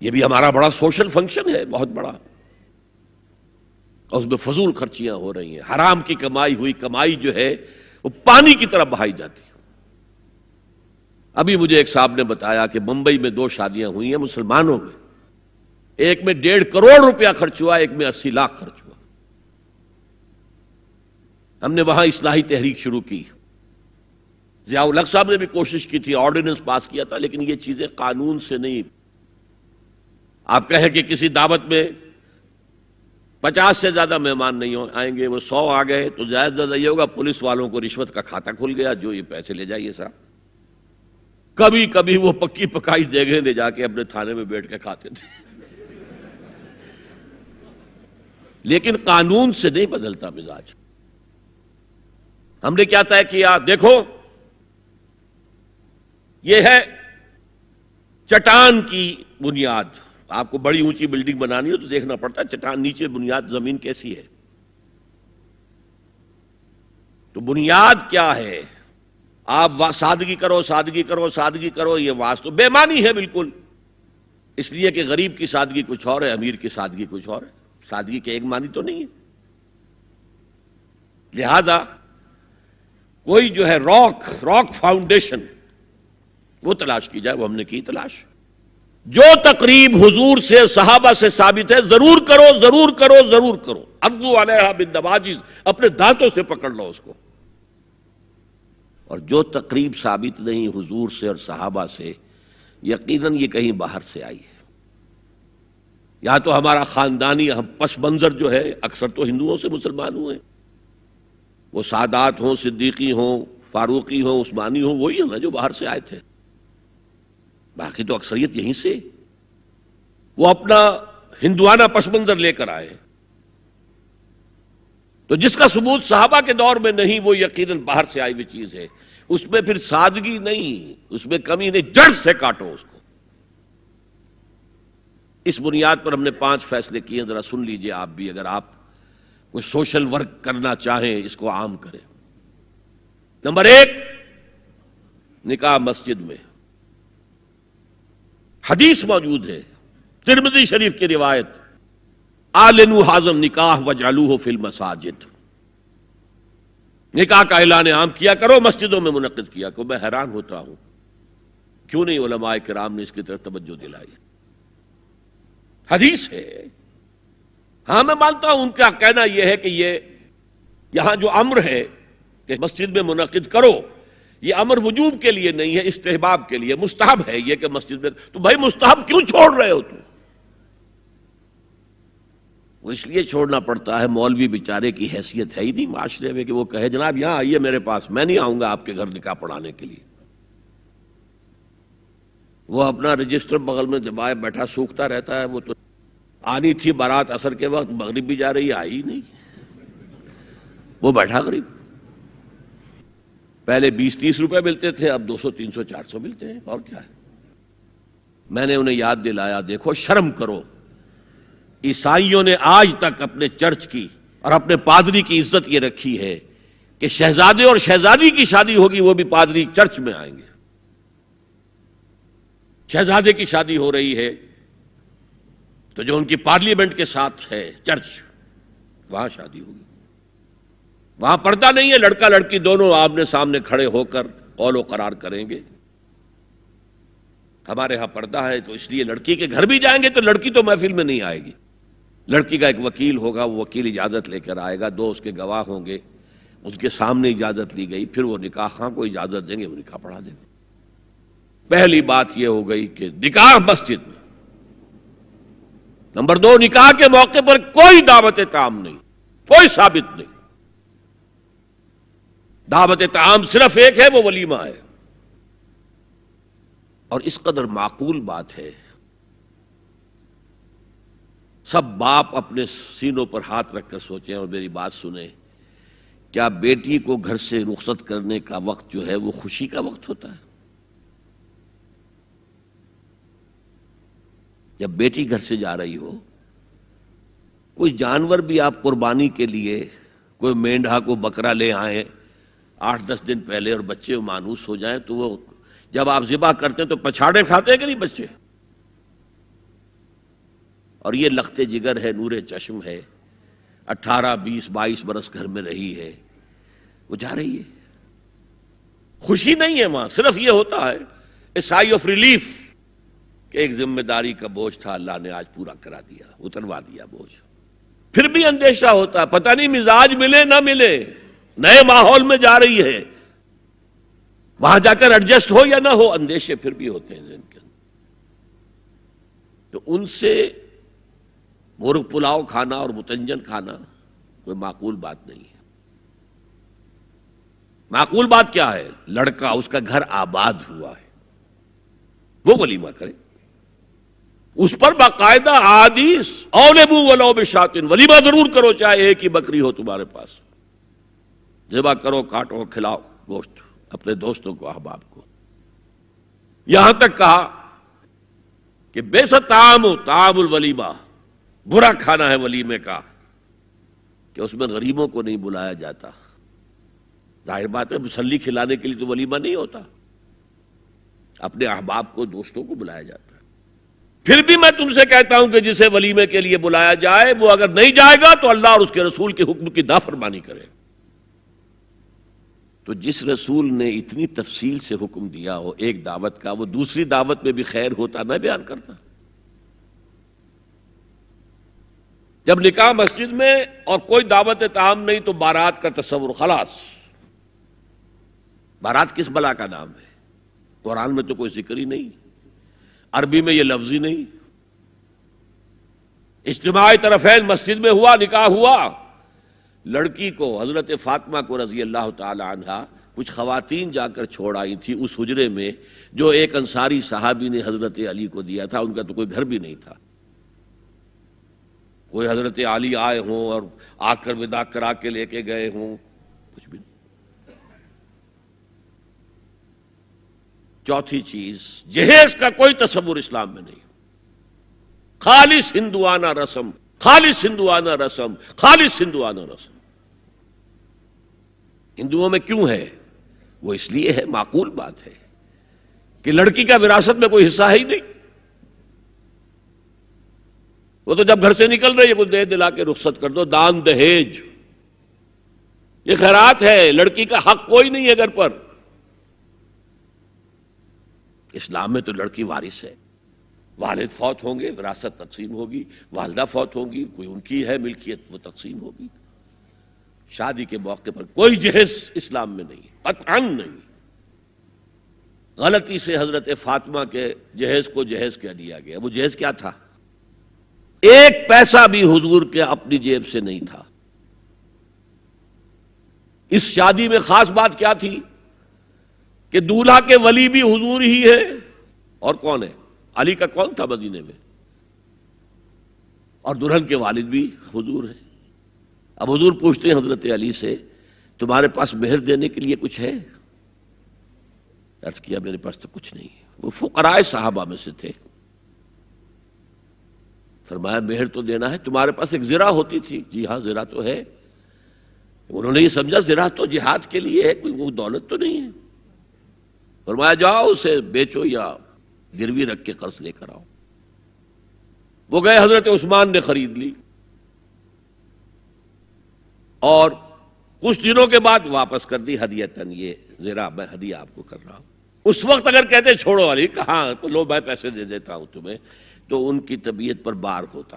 یہ بھی ہمارا بڑا سوشل فنکشن ہے، بہت بڑا، اور اس میں فضول خرچیاں ہو رہی ہیں، حرام کی کمائی ہوئی کمائی جو ہے وہ پانی کی طرح بہائی جاتی ہے۔ ابھی مجھے ایک صاحب نے بتایا کہ ممبئی میں 2 شادیاں ہوئی ہیں مسلمانوں میں، ایک میں 1.5 کروڑ روپیہ خرچ ہوا، ایک میں 80 لاکھ خرچ ہوا۔ ہم نے وہاں اصلاحی تحریک شروع کی، ضیاء الحق صاحب نے بھی کوشش کی تھی، آرڈیننس پاس کیا تھا، لیکن یہ چیزیں قانون سے نہیں۔ آپ کہیں کہ کسی دعوت میں 50 سے زیادہ مہمان نہیں آئیں گے، وہ 100 آ گئے تو زیادہ سے زیادہ یہ ہوگا پولیس والوں کو رشوت کا کھاتا کھل گیا، جو یہ پیسے لے جائیے صاحب۔ کبھی کبھی وہ پکی پکائی دیگیں لے جا کے اپنے تھانے میں بیٹھ کے کھاتے تھے، لیکن قانون سے نہیں بدلتا مزاج۔ ہم نے کیا طے کیا؟ دیکھو یہ ہے چٹان کی بنیاد۔ آپ کو بڑی اونچی بلڈنگ بنانی ہو تو دیکھنا پڑتا ہے چٹان نیچے بنیاد زمین کیسی ہے۔ تو بنیاد کیا ہے؟ آپ سادگی کرو، سادگی کرو، سادگی کرو، یہ واسطہ بے معنی ہے بالکل، اس لیے کہ غریب کی سادگی کچھ اور ہے، امیر کی سادگی کچھ اور ہے، سادگی کے ایک معنی تو نہیں ہے۔ لہذا کوئی جو ہے راک فاؤنڈیشن وہ تلاش کی جائے، وہ ہم نے کی تلاش۔ جو تقریب حضور سے صحابہ سے ثابت ہے ضرور کرو، ضرور کرو، ضرور کرو، عضوا علیہا بالنواجذ، اپنے دانتوں سے پکڑ لو اس کو۔ اور جو تقریب ثابت نہیں حضور سے اور صحابہ سے، یقیناً یہ کہیں باہر سے آئی ہے، یا تو ہمارا خاندانی پس منظر جو ہے، اکثر تو ہندوؤں سے مسلمان ہوئے، وہ سادات ہوں، صدیقی ہوں، فاروقی ہوں، عثمانی ہوں، وہی ہیں نا جو باہر سے آئے تھے، باقی تو اکثریت یہیں سے، وہ اپنا ہندوانہ پس منظر لے کر آئے۔ تو جس کا ثبوت صحابہ کے دور میں نہیں، وہ یقیناً باہر سے آئی ہوئی چیز ہے، اس میں پھر سادگی نہیں، اس میں کمی نہیں، جڑ سے کاٹو اس کو۔ اس بنیاد پر ہم نے 5 فیصلے کیے، ذرا سن لیجئے آپ بھی، اگر آپ کوئی سوشل ورک کرنا چاہیں اس کو عام کریں۔ نمبر 1، نکاح مسجد میں۔ حدیث موجود ہے، ترمذی شریف کی روایت، اعلنوا ھذا النکاح واجعلوہ فی المساجد، نکاح کا اعلان عام کیا کرو، مسجدوں میں منعقد کیا کرو۔ میں حیران ہوتا ہوں کیوں نہیں علماء کرام نے اس کی طرف توجہ دلائی۔ حدیث ہے، ہاں میں مانتا ہوں ان کا کہنا یہ ہے کہ یہ یہاں جو امر ہے کہ مسجد میں منعقد کرو، یہ امر وجوب کے لیے نہیں ہے، استحباب کے لیے، مستحب ہے یہ کہ مسجد میں۔ تو بھائی مستحب کیوں چھوڑ رہے ہو تم؟ وہ اس لیے چھوڑنا پڑتا ہے، مولوی بیچارے کی حیثیت ہے ہی نہیں معاشرے میں کہ وہ کہے جناب یہاں آئیے میرے پاس، میں نہیں آؤں گا آپ کے گھر نکاح پڑھانے کے لیے۔ وہ اپنا رجسٹر بغل میں دبائے بیٹھا سوکھتا رہتا ہے۔ وہ تو آنی تھی بارات عصر کے وقت، مغرب بھی جا رہی ہے، آئی نہیں، وہ بیٹھا غریب۔ پہلے 20-30 روپے ملتے تھے، اب 200 300 400 ملتے ہیں، اور کیا ہے۔ میں نے انہیں یاد دلایا، دیکھو شرم کرو، عیسائیوں نے آج تک اپنے چرچ کی اور اپنے پادری کی عزت یہ رکھی ہے کہ شہزادے اور شہزادی کی شادی ہوگی وہ بھی پادری چرچ میں آئیں گے۔ شہزادے کی شادی ہو رہی ہے تو جو ان کی پارلیمنٹ کے ساتھ ہے چرچ، وہاں شادی ہوگی، وہاں پردہ نہیں ہے، لڑکا لڑکی دونوں آمنے سامنے کھڑے ہو کر قول و قرار کریں گے۔ ہمارے ہاں پردہ ہے، تو اس لیے لڑکی کے گھر بھی جائیں گے تو لڑکی تو محفل میں نہیں آئے گی، لڑکی کا ایک وکیل ہوگا، وہ وکیل اجازت لے کر آئے گا، 2 اس کے گواہ ہوں گے، اس کے سامنے اجازت لی گئی، پھر وہ نکاح خواہ کو اجازت دیں گے، وہ نکاح پڑھا دیں گے۔ پہلی بات یہ ہو گئی کہ نکاح مسجد میں۔ نمبر 2، نکاح کے موقع پر کوئی دعوت طعام نہیں، کوئی ثابت نہیں۔ دعوت طعام صرف ایک ہے، وہ ولیمہ ہے، اور اس قدر معقول بات ہے، سب باپ اپنے سینوں پر ہاتھ رکھ کر سوچیں اور میری بات سنیں، کیا بیٹی کو گھر سے رخصت کرنے کا وقت جو ہے وہ خوشی کا وقت ہوتا ہے؟ جب بیٹی گھر سے جا رہی ہو، کوئی جانور بھی آپ قربانی کے لیے، کوئی مینڈھا کو بکرا لے آئیں 8-10 دن پہلے اور بچے مانوس ہو جائیں، تو وہ جب آپ ذبح کرتے ہیں تو پچھاڑے کھاتے ہیں کہ نہیں بچے؟ اور یہ لخت جگر ہے، نور چشم ہے، 18 20 22 برس گھر میں رہی ہے، وہ جا رہی ہے. خوشی نہیں ہے وہاں، صرف یہ ہوتا ہے اے سائی آف ریلیف کہ ایک ذمہ داری کا بوجھ تھا، اللہ نے آج پورا کرا دیا، اتروا دیا بوجھ. پھر بھی اندیشہ ہوتا ہے، پتہ نہیں مزاج ملے نہ ملے، نئے ماحول میں جا رہی ہے، وہاں جا کر ایڈجسٹ ہو یا نہ ہو، اندیشے پھر بھی ہوتے ہیں ذہن کے اندر. تو ان سے مرغ پلاؤ کھانا اور متنجن کھانا کوئی معقول بات نہیں ہے. معقول بات کیا ہے؟ لڑکا، اس کا گھر آباد ہوا ہے، وہ ولیمہ کرے، اس پر باقاعدہ احادیث اولبو ولو بشاتن، ولیمہ ضرور کرو چاہے ایک ہی بکری ہو تمہارے پاس، ذبح کرو، کاٹو، کھلاؤ گوشت اپنے دوستوں کو، احباب کو. یہاں تک کہا کہ بے طعام الولیمہ، برا کھانا ہے ولیمے کا کہ اس میں غریبوں کو نہیں بلایا جاتا. ظاہر بات ہے مسلی کھلانے کے لیے تو ولیمہ نہیں ہوتا، اپنے احباب کو، دوستوں کو بلایا جاتا ہے. پھر بھی میں تم سے کہتا ہوں کہ جسے ولیمے کے لیے بلایا جائے وہ اگر نہیں جائے گا تو اللہ اور اس کے رسول کے حکم کی نافرمانی کرے. تو جس رسول نے اتنی تفصیل سے حکم دیا ہو ایک دعوت کا، وہ دوسری دعوت میں بھی خیر ہوتا میں بیان کرتا. جب نکاح مسجد میں اور کوئی دعوت طعام نہیں تو بارات کا تصور، خلاص. بارات کس بلا کا نام ہے؟ قرآن میں تو کوئی ذکر ہی نہیں، عربی میں یہ لفظ ہی نہیں. اجتماع طرفین مسجد میں ہوا، نکاح ہوا. لڑکی کو، حضرت فاطمہ کو رضی اللہ تعالی عنہا، کچھ خواتین جا کر چھوڑ آئی تھی اس حجرے میں جو ایک انصاری صحابی نے حضرت علی کو دیا تھا. ان کا تو کوئی گھر بھی نہیں تھا. کوئی حضرت علی آئے ہوں اور آ کر وداع کرا کے لے کے گئے ہوں، کچھ بھی نہیں. چوتھی چیز، جہیز کا کوئی تصور اسلام میں نہیں. خالص ہندوانہ رسم، خالص ہندوانہ رسم، خالص ہندوانہ رسم. ہندوؤں میں کیوں ہے؟ وہ اس لیے ہے، معقول بات ہے کہ لڑکی کا وراثت میں کوئی حصہ ہے ہی نہیں. وہ تو جب گھر سے نکل رہی ہے کچھ دے دلا کے رخصت کر دو، دان دہیج، یہ خیرات ہے. لڑکی کا حق کوئی نہیں ہے گھر پر. اسلام میں تو لڑکی وارث ہے. والد فوت ہوں گے، وراثت تقسیم ہوگی. والدہ فوت ہوں گی، کوئی ان کی ہے ملکیت، وہ تقسیم ہوگی. شادی کے موقع پر کوئی جہیز اسلام میں نہیں، قطعاً نہیں. غلطی سے حضرت فاطمہ کے جہیز کو جہیز کہہ دیا گیا. وہ جہیز کیا تھا؟ ایک پیسہ بھی حضور کے اپنی جیب سے نہیں تھا. اس شادی میں خاص بات کیا تھی کہ دولہا کے ولی بھی حضور ہی ہے. اور کون ہے؟ علی کا کون تھا مدینے میں؟ اور دلہن کے والد بھی حضور ہیں. اب حضور پوچھتے ہیں حضرت علی سے، تمہارے پاس مہر دینے کے لیے کچھ ہے؟ عرض کیا میرے پاس تو کچھ نہیں. وہ فقراء صحابہ میں سے تھے. فرمایا مہر تو دینا ہے. تمہارے پاس ایک زرہ ہوتی تھی؟ جی ہاں زرہ تو ہے. انہوں نے یہ سمجھا زرہ تو جہاد کے لیے ہے، کوئی وہ دولت تو نہیں ہے. فرمایا جاؤ اسے بیچو یا گروی رکھ کے قرض لے کر آؤ. وہ گئے، حضرت عثمان نے خرید لی اور کچھ دنوں کے بعد واپس کر دی ہدیتاً. یہ زرہ میں ہدیہ آپ کو کر رہا ہوں. اس وقت اگر کہتے چھوڑو علی، کہاں تو لو میں پیسے دے دیتا ہوں تمہیں، تو ان کی طبیعت پر بار ہوتا.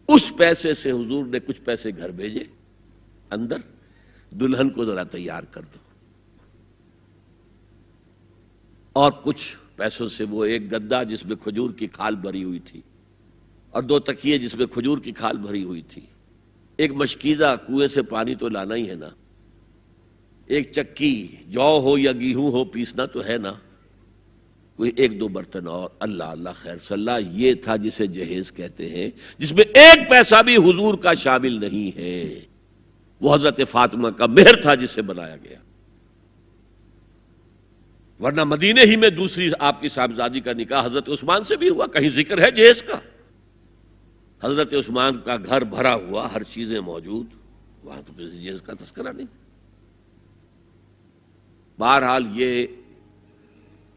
اس پیسے سے حضور نے کچھ پیسے گھر بھیجے اندر، دلہن کو ذرا تیار کر دو. اور کچھ پیسوں سے وہ ایک گدا جس میں کھجور کی کھال بھری ہوئی تھی، اور 2 تکیے جس میں کھجور کی کھال بھری ہوئی تھی، ایک مشکیزہ، کنویں سے پانی تو لانا ہی ہے نا، ایک چکی، جو ہو یا گیہوں ہو پیسنا تو ہے نا، کوئی 1-2 برتن اور. اللہ اللہ خیر صلی اللہ. یہ تھا جسے جہیز کہتے ہیں، جس میں ایک پیسہ بھی حضور کا شامل نہیں ہے. وہ حضرت فاطمہ کا مہر تھا جسے بنایا گیا. ورنہ مدینے ہی میں دوسری آپ کی صاحبزادی کا نکاح حضرت عثمان سے بھی ہوا. کہیں ذکر ہے جہیز کا؟ حضرت عثمان کا گھر بھرا ہوا، ہر چیزیں موجود، وہاں تو جہیز کا تذکرہ نہیں. بہرحال یہ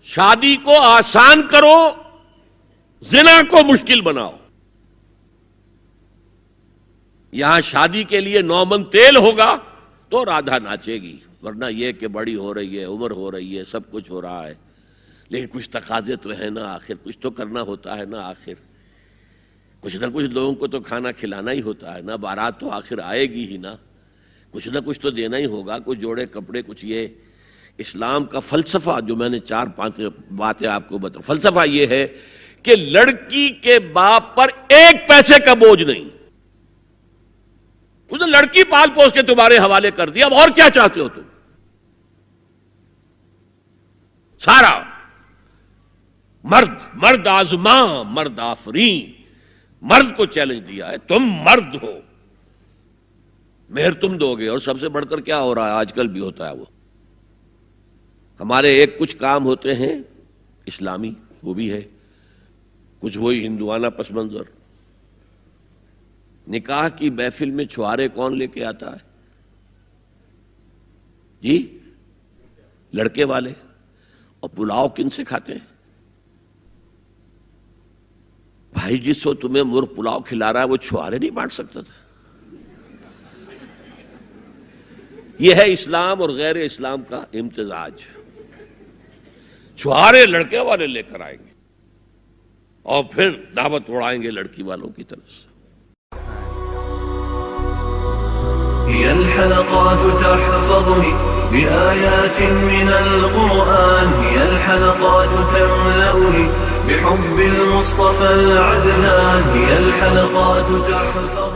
شادی کو آسان کرو زنا کو مشکل بناؤ. یہاں شادی کے لیے 9 من تیل ہوگا تو رادھا ناچے گی، ورنہ یہ کہ بڑی ہو رہی ہے، عمر ہو رہی ہے، سب کچھ ہو رہا ہے، لیکن کچھ تقاضے تو ہے نا، آخر کچھ تو کرنا ہوتا ہے نا، آخر کچھ نہ کچھ لوگوں کو تو کھانا کھلانا ہی ہوتا ہے نا، بارات تو آخر آئے گی ہی نا، کچھ نہ کچھ تو دینا ہی ہوگا، کچھ جوڑے کپڑے، کچھ یہ. اسلام کا فلسفہ جو میں نے 4-5 باتیں آپ کو بتا، فلسفہ یہ ہے کہ لڑکی کے باپ پر 1 پیسے کا بوجھ نہیں. اس نے لڑکی پال پوس کے تمہارے حوالے کر دیا، اب اور کیا چاہتے ہو تم؟ سارا مرد آزماں مرد آفرین، مرد کو چیلنج دیا ہے، تم مرد ہو، مہر تم دو گے. اور سب سے بڑھ کر کیا ہو رہا ہے آج کل بھی ہوتا ہے، وہ ہمارے ایک کچھ کام ہوتے ہیں اسلامی، وہ بھی ہے کچھ وہی ہندوانہ پس منظر. نکاح کی محفل میں چھوارے کون لے کے آتا ہے جی؟ لڑکے والے. اور پلاؤ کن سے کھاتے ہیں بھائی؟ جس وہ تمہیں مرغ پلاؤ کھلا رہا ہے وہ چھوارے نہیں بانٹ سکتا تھا؟ یہ ہے اسلام اور غیر اسلام کا امتزاج. چھوارے لڑکے والے لے کر آئیں گے اور پھر دعوت اڑائیں گے لڑکی والوں کی طرف سے. هي الحلقات تحفظني بآيات من القرآن، هي الحلقات تملأني بحب المصطفى العدنان، هي الحلقات تحفظني